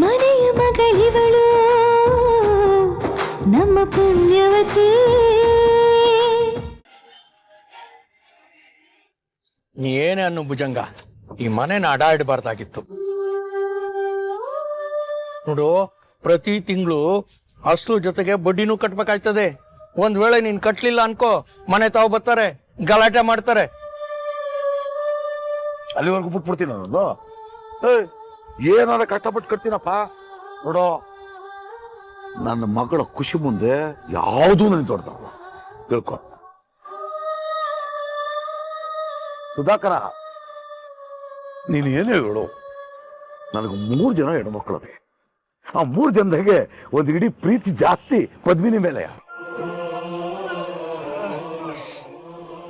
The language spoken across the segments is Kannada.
ಮನೆಯ ಮಗಳಿವಳು ನಮ್ಮ ಪುಣ್ಯವತಿ. ನೀ ಏನೇ ಅನ್ನು ಭುಜಂಗ, ಈ ಮನೆನ ಅಡಾಡಬಾರ್ದಾಗಿತ್ತು ನೋಡು. ಪ್ರತಿ ತಿಂಗಳು ಅಸ್ಲು ಜೊತೆಗೆ ಬಡ್ಡಿನೂ ಕಟ್ಬೇಕಾಯ್ತದೆ. ಒಂದ್ ವೇಳೆ ನೀನ್ ಕಟ್ಲಿಲ್ಲ ಅನ್ಕೋ, ಮನೆ ತಾವು ಬರ್ತಾರೆ, ಗಲಾಟೆ ಮಾಡ್ತಾರೆ. ಅಲ್ಲಿವರೆಗೂ ಬಿಟ್ಬಿಡ್ತೀನಿ ನಾನು. ಏನಾರ ಕಷ್ಟಪಟ್ಟು ಕಟ್ತೀನಪ್ಪ. ನೋಡೋ, ನನ್ನ ಮಗಳ ಖುಷಿ ಮುಂದೆ ಯಾವುದೂ ನನಗೆ ದೊಡ್ಡದಲ್ಲ, ತಿಳ್ಕೊ. ಸುಧಾಕರ, ನೀನು ಏನೇ ಹೇಳು, ನನಗೆ 3 ಜನ ಹೆಣ್ಮಕ್ಳವೆ. ಆ 3 ಜನದಾಗೆ ಒಂದು ಇಡೀ ಪ್ರೀತಿ ಜಾಸ್ತಿ ಪದ್ಮಿನಿ ಮೇಲೆ.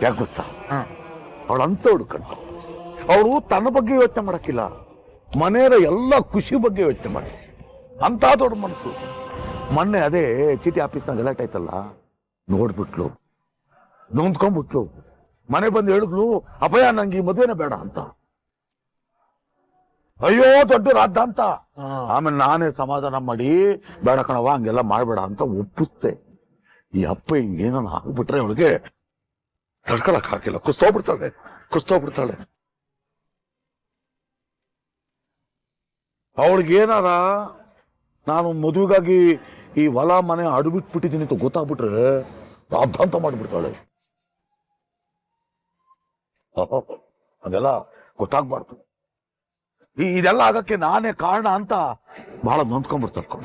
ಯಾಕೆ ಗೊತ್ತಾ? ಅವಳಂತವಳು ಕಣ್ಣ. ಅವಳು ತನ್ನ ಬಗ್ಗೆ ಯೋಚನೆ ಮಾಡಕ್ಕಿಲ್ಲ, ಮನೆಯವರ ಎಲ್ಲ ಖುಷಿ ಬಗ್ಗೆ ಯೋಚನೆ ಮಾಡಿ. ಅಂತ ದೊಡ್ಡ ಮನಸ್ಸು. ಮೊನ್ನೆ ಅದೇ ಚೀಟಿ ಆಫೀಸ್ನಾಗ ಗಲಾಟೆ ಆಯ್ತಲ್ಲ, ನೋಡ್ಬಿಟ್ಲು, ನೊಂದ್ಕೊಂಡ್ಬಿಟ್ಲು. ಮನೆ ಬಂದು ಹೇಳಿದ್ಲು, ಅಭಯ ನಂಗೆ ಈ ಮದುವೆನೇ ಬೇಡ ಅಂತ. ಅಯ್ಯೋ ದೊಡ್ಡ ರಾಧ ಅಂತ. ಆಮೇಲೆ ನಾನೇ ಸಮಾಧಾನ ಮಾಡಿ, ಬೇಡ ಕಣವ ಹಂಗೆಲ್ಲ ಮಾಡ್ಬೇಡ ಅಂತ ಒಪ್ಪಿಸ್ತೆ. ಈ ಅಪ್ಪ ಹಿಂಗೇನ ಆಗ್ಬಿಟ್ರೆ ಅವಳಿಗೆ ತಡ್ಕೊಳಕ್ ಹಾಕಿಲ್ಲ, ಕುಸ್ತೋಗ್ಬಿಡ್ತಾಳೆ. ಅವಳಿಗೇನಾರ ನಾನು ಮದುವೆಗಾಗಿ ಈ ಹೊಲ ಮನೆ ಅಡುಬಿಟ್ಬಿಟ್ಟಿದ್ದೀನಿ ಅಂತ ಗೊತ್ತಾಗ್ಬಿಟ್ರೆ ರಾಧಾಂತ ಮಾಡಿಬಿಡ್ತಾಳೆ. ಅದೆಲ್ಲ ಗೊತ್ತಾಗ್ಬಾರ್ದು. ಇದೆಲ್ಲ ಆಗಕ್ಕೆ ನಾನೇ ಕಾರಣ ಅಂತ ಬಹಳ ನೊಂದ್ಕೊಂಡ್ಬಿಡ್ತಾರೆ.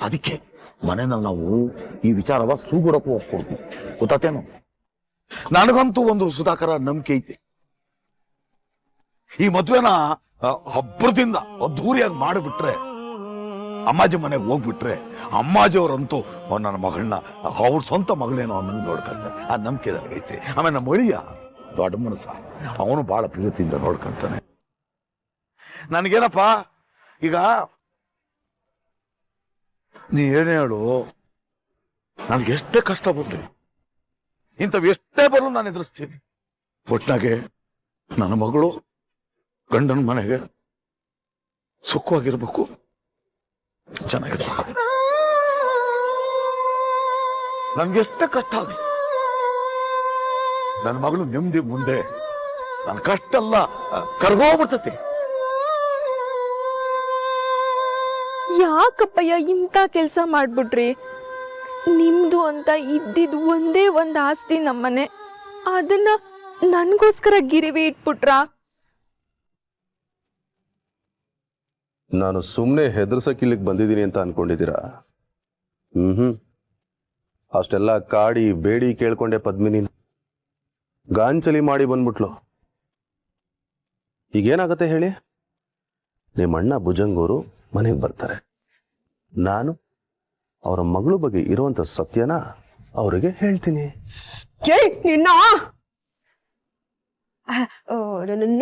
ಅದಕ್ಕೆ ಮನೆಯಲ್ಲಿ ನಾವು ಈ ವಿಚಾರವ ಸೂಗುಡಕ್ಕೂ ಹೋಗ್ಕೊಡ್ತು. ಗೊತ್ತಾತೇನು? ನನಗಂತೂ ಒಂದು ಸುಧಾಕರ ನಂಬಿಕೆ ಐತೆ. ಈ ಮದ್ವೆನ ಹಬ್ಬದಿಂದ ಅದ್ದೂರಿಯಾಗಿ ಮಾಡಿಬಿಟ್ರೆ, ಅಮ್ಮಾಜಿ ಮನೆಗೆ ಹೋಗ್ಬಿಟ್ರೆ, ಅಮ್ಮಾಜಿ ಅವರಂತೂ ನನ್ನ ಮಗಳನ್ನ ಅವ್ರ ಸ್ವಂತ ಮಗಳೇನೋ ಅನ್ನಂಗೆ ನೋಡ್ಕೊಂತಾರೆ. ಆ ನಂಬಿಕೆ ನನಗೈತೆ. ಆಮೇಲೆ ನಮ್ಮ ಒಳಿಯ ದೊಡ್ಡ ಮನಸ್ಸ, ಅವನು ಬಹಳ ಪ್ರೀತಿಯಿಂದ ನೋಡ್ಕೊಂತಾನೆ. ನನಗೇನಪ್ಪ, ಈಗ ನೀ ಏನೇ ಹೇಳು, ನನಗೆ ಎಷ್ಟೇ ಕಷ್ಟ ಬರ್ಲಿ, ಇಂಥವು ಎಷ್ಟೇ ಬರಲು ನಾನು ಎದುರಿಸ್ತೀನಿ. ಒಟ್ನಾಗೆ ನನ್ನ ಮಗಳು ಗಂಡನ ಮನೆಗೆ ಸುಖವಾಗಿರ್ಬೇಕು, ಚೆನ್ನಾಗಿರ್ಬೇಕು. ನನ್ಗೆಷ್ಟೇ ಕಷ್ಟ ಆಗಲಿ, ನನ್ನ ಮಗಳು ನೆಮ್ಮದಿ ಮುಂದೆ ನನ್ನ ಕಷ್ಟ ಎಲ್ಲ ಕರ್ಗೋಗ್ಬಿಡ್ತತಿ. ಯಾಕಪ್ಪಯ್ಯ ಇಂಥ ಕೆಲಸ ಮಾಡ್ಬಿಟ್ರಿ? ನಿಮ್ದು ಅಂತ ಇದ್ದಿದ್ದು ಒಂದೇ ಒಂದು ಆಸ್ತಿ ನಮ್ಮನೆ, ಅದನ್ನ ನನ್ಗೋಸ್ಕರ ಗಿರಿವಿ ಇಟ್ಬಿಟ್ರಾ? ನಾನು ಸುಮ್ಮನೆ ಹೆದರ್ಸಕ್ಕೆ ಇಲ್ಲಿಗೆ ಬಂದಿದ್ದೀನಿ ಅಂತ ಅನ್ಕೊಂಡಿದ್ದೀರಾ? ಅಷ್ಟೆಲ್ಲ ಕಾಡಿ ಬೇಡಿ ಕೇಳ್ಕೊಂಡೆ ಪದ್ಮಿನಿ ಗಾಂಚಲಿ ಮಾಡಿ ಬಂದ್ಬಿಟ್ಲು. ಈಗೇನಾಗತ್ತೆ ಹೇಳಿ? ನಿಮ್ಮ ಅಣ್ಣ ಭುಜಂಗವರು ಮನೆಗೆ ಬರ್ತಾರೆ, ನಾನು ಅವರ ಮಗಳ ಬಗ್ಗೆ ಇರುವಂತ ಸತ್ಯನ ಅವರಿಗೆ ಹೇಳ್ತೀನಿ. ನಿನ್ನ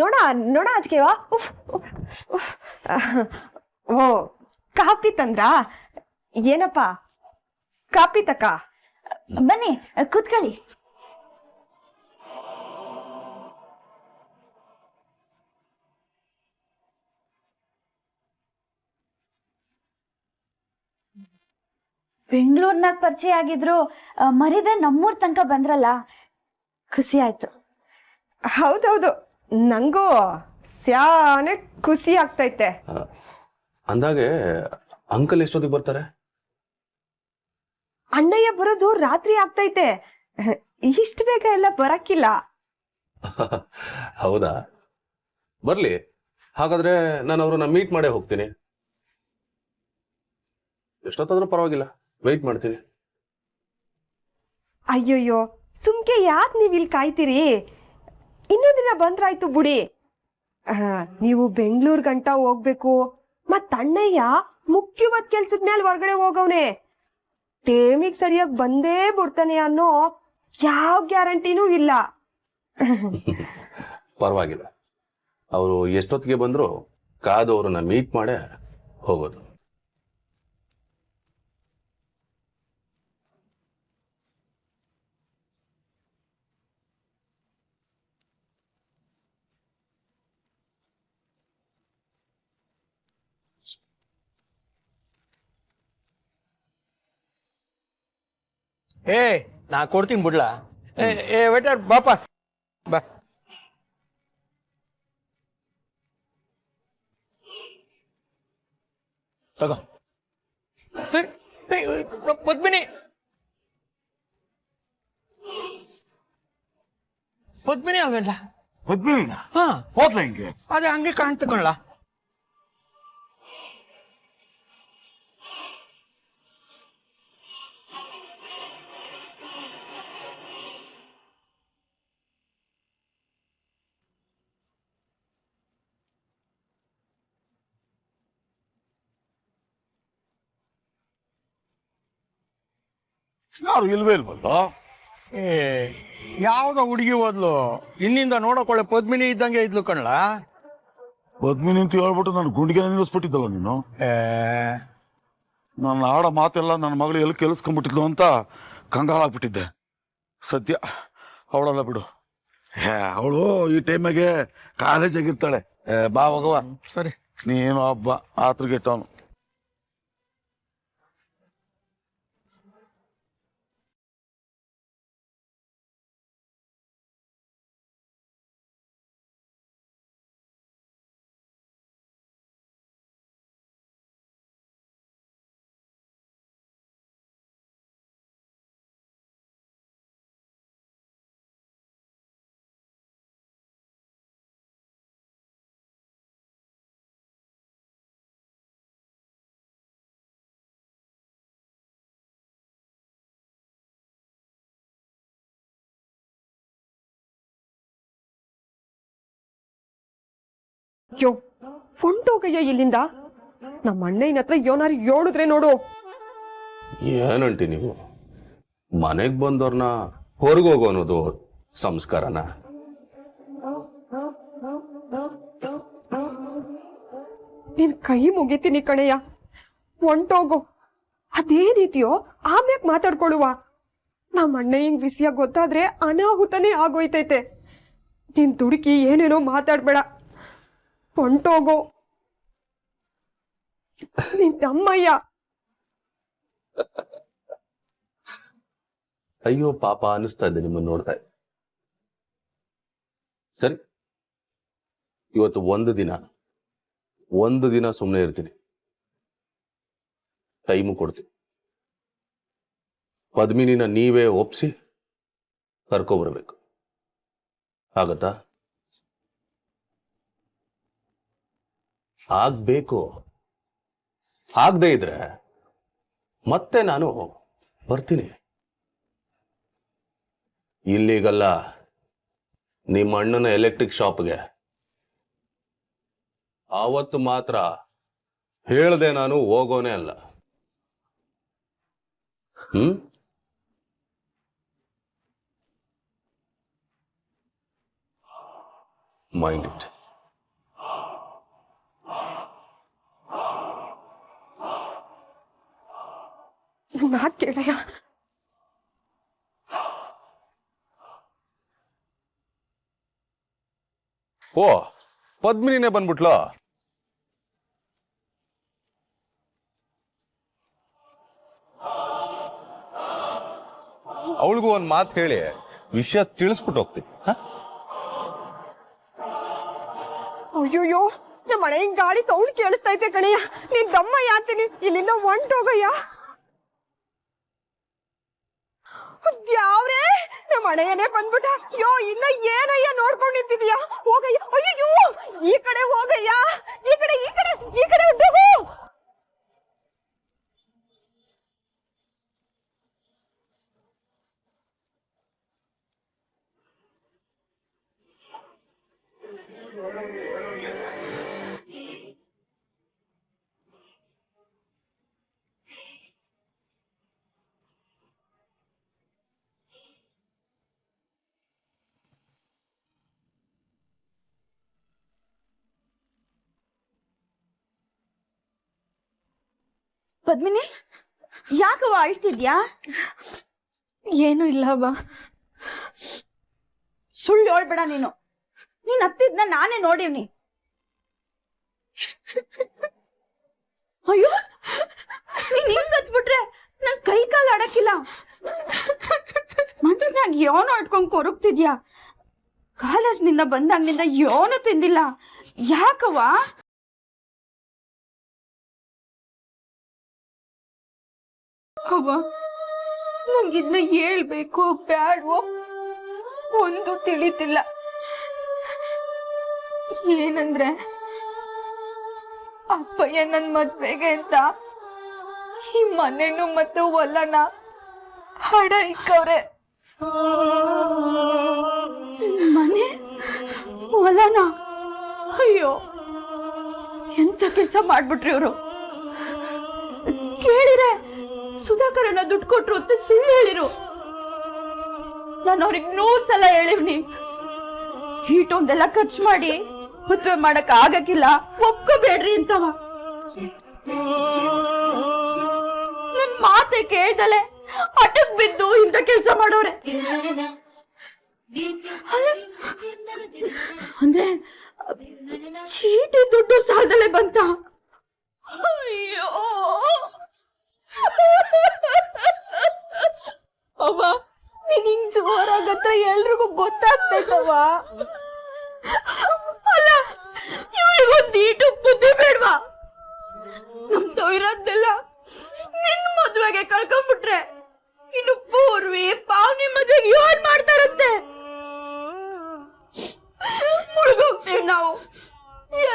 ನೋಡ ನೋಡ ಅದಕ್ಕೆವಾ? ಓ ಕಾಪಿ ತಂದ್ರಾ? ಏನಪ್ಪ ಕಾಪಿ ತಕ್ಕ? ಬನ್ನಿ ಕೂತ್ಕೊಳ್ಳಿ. ಬೆಂಗಳೂರಿನಾಗ ಪರಿಚಯ ಆಗಿದ್ರು, ಮರಿದೆ ನಮ್ಮೂರ್ ತನಕ ಬಂದ್ರಲ್ಲ, ಖುಷಿ ಆಯ್ತು. ಹೌದೌದು, ನಂಗೂ ಸ್ಯಾನೆ ಖುಷಿ ಆಗ್ತೈತೆ. ಅಂದಾಗೆ ಅಂಕಲ್ ಎಷ್ಟೊತ್ತಿಗೆ ಬರ್ತಾರೆ? ಅಣ್ಣಯ್ಯ ಬರೋದು ರಾತ್ರಿ ಆಗ್ತೈತೆ, ಇಷ್ಟು ಬೇಗ ಎಲ್ಲ ಬರಕ್ಕಿಲ್ಲ. ಹೌದಾ, ಬರ್ಲಿ. ಹಾಗಾದ್ರೆ ನಾನು ಅವ್ರನ್ನ ಮೀಟ್ ಮಾಡೇ ಹೋಗ್ತೀನಿ. ಎಷ್ಟೊತ್ತಾದ್ರೂ ಪರವಾಗಿಲ್ಲ, ವೆಯ್ಟ್ ಮಾಡ್ತೀನಿ. ಅಯ್ಯೋಯ್ಯೋ, ಸುಮ್ಕೆ ಯಾಕೆ ನೀವು ಇಲ್ಲಿ ಕಾಯ್ತೀರಿ? ಇನ್ನೊಂದು ದಿನ ಬಂದ್ರಾಯ್ತು ಬಿಡಿ. ನೀವು ಬೆಂಗಳೂರು ಗಂಟ ಹೋಗ್ಬೇಕು. ಮತ್ ಅಣ್ಣಯ್ಯ ಮುಖ್ಯವಾದ ಕೆಲ್ಸದ ಮೇಲೆ ಹೊರಗಡೆ ಹೋಗವ್ನೆ. ಟೇಮಿಗೆ ಸರಿಯಾಗಿ ಬಂದೇ ಬಿಡ್ತಾನೆ ಅನ್ನೋ ಯಾವ ಗ್ಯಾರಂಟಿನೂ ಇಲ್ಲ. ಪರವಾಗಿಲ್ಲ, ಅವರು ಎಷ್ಟೊತ್ತಿಗೆ ಬಂದ್ರು ಕಾದು ಅವ್ರನ್ನ ಮೀಟ್ ಮಾಡೇ ಹೋಗೋದು. ಏ ನಾ ಕೊಡ್ತೀನಿ ಬಿಡ್ಲಾ. ಏ ವೇಟರ್ ಬಾಪ ಬಾ. ತಗೋ. ಪದ್ಮಿನಿ ಪದ್ಮಿನಿ ಅವೆಲ್ಲ ಪದ್ಮಿನಿನ ಹಾ ಹೋದ್ಲ ಹಿಂಗೆ? ಅದೇ ಹಂಗೆ ಕಾಣ್ತಕೊಳ್ಳ. ಯಾರು ಇಲ್ವೇ ಇಲ್ವಲ್ಲ? ಏ ಯಾವ್ದೋ ಹುಡುಗಿ ಹೋದ್ಲು, ಇನ್ನಿಂದ ನೋಡಕೊಳ್ಳೆ ಪದ್ಮಿನಿ ಇದ್ದಂಗೆ ಇದ್ಲು ಕಣ್ಲ. ಪದ್ಮಿನಿ ಅಂತ ಹೇಳ್ಬಿಟ್ಟು ನಾನು ಗುಂಡಿಗೆ ನಿಲ್ಲಿಸ್ಬಿಟ್ಟಿದ್ದಲ್ಲ ನೀನು. ಏ ನನ್ನ ಆಡೋ ಮಾತೆಲ್ಲ ನನ್ನ ಮಗಳು ಎಲ್ಲಿ ಕೆಲ್ಸ್ಕೊಂಡ್ಬಿಟ್ಟಿದ್ಲು ಅಂತ ಕಂಗಾಲಾಗ್ಬಿಟ್ಟಿದ್ದೆ. ಸದ್ಯ ಅವಳಲ್ಲ ಬಿಡು. ಅವಳು ಈ ಟೈಮಿಗೆ ಕಾಲೇಜಾಗಿರ್ತಾಳೆ. ಬಾ ಹೋಗವ. ಸರಿ. ನೀನು ಹಬ್ಬ ಆತ್ರಗೆಟ್ಟವನು. ಯೋ ಹೊಂಟೋಗಯ್ಯ ಇಲ್ಲಿಂದ. ನಮ್ಮ ಅಣ್ಣಯ್ಯನ ಹತ್ರ ಯೋನಾರು ಹೇಳಿದ್ರೆ ನೋಡು. ಏನಂಟಿ ನೀವು? ಮನೆಗೆ ಬಂದವ್ರನ್ನ ಹೊರಗೋಗೋ ಅನ್ನೋದು ಸಂಸ್ಕಾರನ? ನಿನ್ ಕೈ ಮುಗಿತೀನಿ ಕಣಯ್ಯ, ಹೊಂಟೋಗು. ಅದೇನಿದೆಯೋ ಆಮ್ಯಾಕ್ ಮಾತಾಡ್ಕೊಳ್ಳುವ. ನಮ್ಮ ಅಣ್ಣಯ್ಯಂಗ್ ವಿಷಯ ಗೊತ್ತಾದ್ರೆ ಅನಾಹುತನೇ ಆಗೋಯ್ತೈತೆ. ನೀನ್ ದುಡುಕಿ ಏನೇನೋ ಮಾತಾಡ್ಬೇಡ, ಹೊಂಟೋಗು. ನಿನ್ ತಮ್ಮಯ್ಯ. ಅಯ್ಯೋ ಪಾಪ ಅನಿಸ್ತಾ ಇದೆ ನಿಮ್ಮನ್ನು ನೋಡ್ತಾ. ಸರಿ, ಇವತ್ತು ಒಂದು ದಿನ ಸುಮ್ಮನೆ ಇರ್ತೀನಿ, ಟೈಮು ಕೊಡ್ತೀನಿ. ಪದ್ಮಿನಿನ ನೀವೇ ಒಪ್ಸಿ ಕರ್ಕೊಬರ್ಬೇಕು. ಆಗತ್ತಾ? ಆಗ್ಬೇಕು. ಆಗದೆ ಇದ್ರೆ ಮತ್ತೆ ನಾನು ಬರ್ತೀನಿ. ಇಲ್ಲಿಗಲ್ಲ, ನಿಮ್ಮ ಅಣ್ಣನ ಎಲೆಕ್ಟ್ರಿಕ್ ಶಾಪ್ಗೆ. ಆವತ್ತು ಮಾತ್ರ ಹೇಳ್ದೆ ನಾನು ಹೋಗೋನೇ ಅಲ್ಲ. Mind it. ಮಾತ್ ಕೇಳಯ್ಯ. ಓ, ಪದ್ಮಿನಿನೇ ಬಂದ್ಬಿಟ್ಲ? ಅವಳಿಗೂ ಒಂದ್ ಮಾತು ಹೇಳಿ ವಿಷಯ ತಿಳಿಸ್ಬಿಟ್ಟು ಹೋಗ್ತೀನಿ. ಅಯ್ಯೋಯ್ಯೋ, ನಮ್ಮ ಅಣ್ಣಯ್ಯಂಗ್ ಗಾಡಿ ಸೌಂಡ್ ಕೇಳಿಸ್ತೈತೆ ಕಣಯ್ಯ. ನೀನ್ ದಮ್ಮಯ್ಯ ಅಂತೀನಿ, ಇಲ್ಲಿಂದ ಹೊಂಟೋಗಯ್ಯ. ಯಾವ್ರೇ ನಮ್ಮ ಅಣ್ಣಯ್ಯನೇ ಬಂದ್ಬಿಟ್ಟ. ಯೋ, ಇನ್ನ ಏನಯ್ಯ ನೋಡ್ಕೊಂಡ್ ನಿಂತಿದ್ಯಾ? ಹೋಗಯ್ಯ. ಅಯ್ಯೋ, ಈ ಕಡೆ ಹೋಗಯ್ಯ. ಈ ಕಡೆ ಹೊಂಟೋಗು. ಪದ್ಮಿನಿ, ಯಾಕವ ಅಳ್ತಿದ್ಯಾ? ಏನೂ ಇಲ್ಲ ಬಾ. ಸುಳ್ಳು ಹೇಳ್ಬೇಡ ನೀನು. ನೀನ್ ಹತ್ತಿದ್ನ ನಾನೇ ನೋಡಿವ್ನಿ. ಅಯ್ಯೋ, ನೀನ್ ಹಿಂಗ್ ಹತ್ಬಿಟ್ರೆ ನನ್ ಕೈ ಕಾಲು ಆಡಕ್ಕಿಲ್ಲ. ಯೋನೋ ಇಟ್ಕೊಂಡ್ ಕೊರಗ್ತಿದ್ಯಾ? ಕಾಲೇಜ್ನಿಂದ ಬಂದಾಗ್ನಿಂದ ಯೋನು ತಿಂದಿಲ್ಲ. ಯಾಕವ್ವ? ಅವ್ವ, ನಂಗಿದ್ನ ಹೇಳ್ಬೇಕು ಬ್ಯಾಡ್ವೋ ಒಂದು ತಿಳಿತಿಲ್ಲ. ಏನಂದ್ರೆ ಅಪ್ಪಯ್ಯ ನನ್ ಮದ್ವೆಗೆ ಅಂತ ಈ ಮನೆನು ಮತ್ತೆ ಹೊಲನ ಹಡ ಇಕ್ಕವ್ರೆ. ಮನೆ ಹೊಲನ? ಅಯ್ಯೋ, ಎಂತ ಕೆಲ್ಸ ಮಾಡ್ಬಿಟ್ರಿ ಇವ್ರು. ಕೇಳಿರೆ ಸುಧಾಕರನ್ನ ದುಡ್ಡು ಕೊಟ್ರು ಅಂತ ಸುಳ್ಳು ಹೇಳಿರು. ನಾನು ಅವ್ರಿಗೆ 100 ಸಲ ಹೇಳಿವ್ನಿ, ಹೀಟೊಂದೆಲ್ಲ ಖರ್ಚು ಮಾಡಿ ಮದ್ವೆ ಮಾಡಕ್ ಆಗಕ್ಕಿಲ್ಲ, ಒಪ್ಕೋಬೇಡ್ರಿ ಅಂತವ. ನನ್ ಮಾತೆ ಕೇಳ್ದಲೆ ಅಟಕ್ ಬಿದ್ದು ಇಂಥ ಕೆಲ್ಸ ಮಾಡೋರೆ. ಅಂದ್ರೆ ಚೀಟಿ ದುಡ್ಡು ಸಾಲದಲ್ಲೇ ಬಂತ? ಅಯ್ಯೋ ಅವ್ವ, ನೀನ್ ಹಿಂಗ್ ಜೋರಾಗತ್ರ ಎಲ್ರಿಗೂ ಗೊತ್ತಾಗ್ತೈತವ್ವ. ಅಲ್ಲ, ಇವಳಿಗೊಂದು ಈಟು ಬುದ್ಧಿ ಬೇಡ್ವಾ? ನಮ್ದು ಇರೋದೆಲ್ಲ ನಿನ್ ಮದ್ವೆಗೆ ಕಳ್ಕೊಂಡ್ಬಿಟ್ರೆ ಇನ್ನು ಪೂರ್ವಿ ಪಾವನಿ ಮದ್ವೆಗೆ ಏನ್ ಮಾಡ್ತಾರಂತೆ? ಮುಳುಗೋಗ್ತೀವಿ ನಾವು.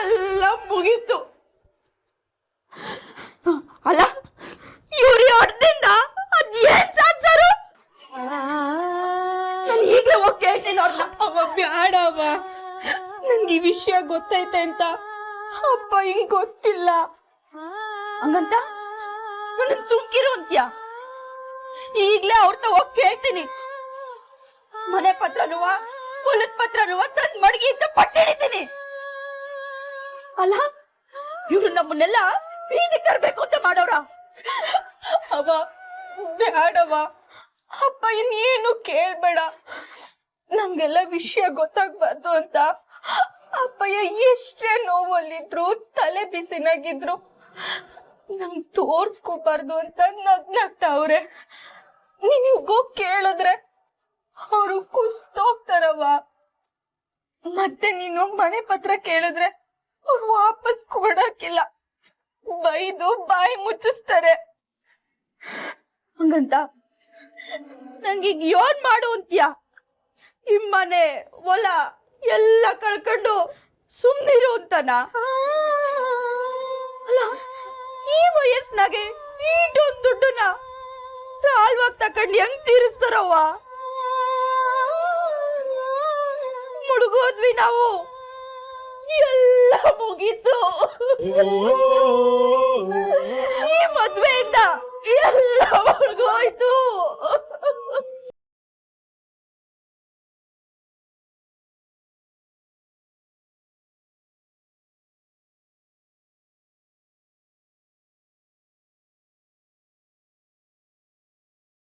ಎಲ್ಲ ಮುಗೀತು. ಅಲ್ಲ, ಇವ್ರಿ ಹೊಡ್ದಿಂದ ಅದೇನ್ ಸಾಧ್ಸಾರು? ನಾನು ಈಗ್ಲೇ ಹೋಗಿ ಕೇಳ್ತೀನಿ ಅವ್ರನ್ನ. ಅವ್ವ ಬ್ಯಾಡವ್ವ, ನನ್ಗೆ ಈ ವಿಷಯ ಗೊತ್ತೈತೆ ಅಂತ ಅಪ್ಪ ಹಿಂಗ್ ಗೊತ್ತಿಲ್ಲ. ಹಂಗಂತ ನನ್ನ ಸುಮ್ಕಿರು ಅಂತ್ಯ? ಈಗ್ಲೇ ಅವ್ರತ ಹೋಗಿ ಕೇಳ್ತೀನಿ. ಮನೆ ಪತ್ರನುವ ಹೊಲದ ಪತ್ರನುವ ತಂದ್ ಮಡಗಿ ಅಂತ ಪಟ್ಟಿಡಿತೀನಿ. ಅಲ್ಲ, ಇವ್ರು ನಮ್ಮನ್ನೆಲ್ಲ ಬೀದಿ ತರ್ಬೇಕು ಅಂತ ಮಾಡೋರ? ಅವ್ವ ಬ್ಯಾಡವ್ವ, ಅಪ್ಪ ಇನ್ನೇನು ಕೇಳ್ಬೇಡ. ನಮ್ಗೆಲ್ಲ ವಿಷಯ ಗೊತ್ತಾಗ್ಬಾರ್ದು ಅಂತ ಅಪ್ಪಯ್ಯ ಎಷ್ಟೇ ನೋವಲ್ಲಿದ್ರು ತಲೆ ಬಿಸಿನಾಗಿದ್ರು ನಮ್ಗ್ ತೋರ್ಸ್ಕೋಬಾರ್ದು ಅಂತ ನಗ್ನಗ್ತಾವ್ರೆ. ನೀನಿಗೋ ಕೇಳಿದ್ರೆ ಅವರು ಕುಸ್ತೋಗ್ತಾರವ್ವ. ಮತ್ತೆ ನೀನು ಮನೆ ಪತ್ರ ಕೇಳಿದ್ರೆ ಅವ್ರು ವಾಪಸ್ ಕೊಡಕ್ಕಿಲ್ಲ, ಬೈದು ಬಾಯಿ ಮುಚ್ಚಿಸ್ತಾರೆ. ಹಂಗಂತ ನಂಗೀಗ ಏನ್ ಮಾಡು ಅಂತ್ಯ? ಈ ಮನೆ ಹೊಲ ಎಲ್ಲ ಕಳ್ಕೊಂಡು ಸುಮ್ನಿರು ಅಂತನ? ಅಲ್ಲ, ಈ ವಯಸ್ಸಿನಾಗೆ ಈಟೊಂದು ದುಡ್ಡನ್ನ ಸಾಲ್ವಾಗಿ ತಕೊಂಡ್ ಹೆಂಗ್ ತೀರಿಸ್ತಾರವ್ವ? ಮುಳುಗೋದ್ವಿ ನಾವು, ಎಲ್ಲ ಮುಗೀತು. ಈ ಮದ್ವೆಯಿಂದ ಎಲ್ಲ ಮುಳುಗೋಯ್ತು.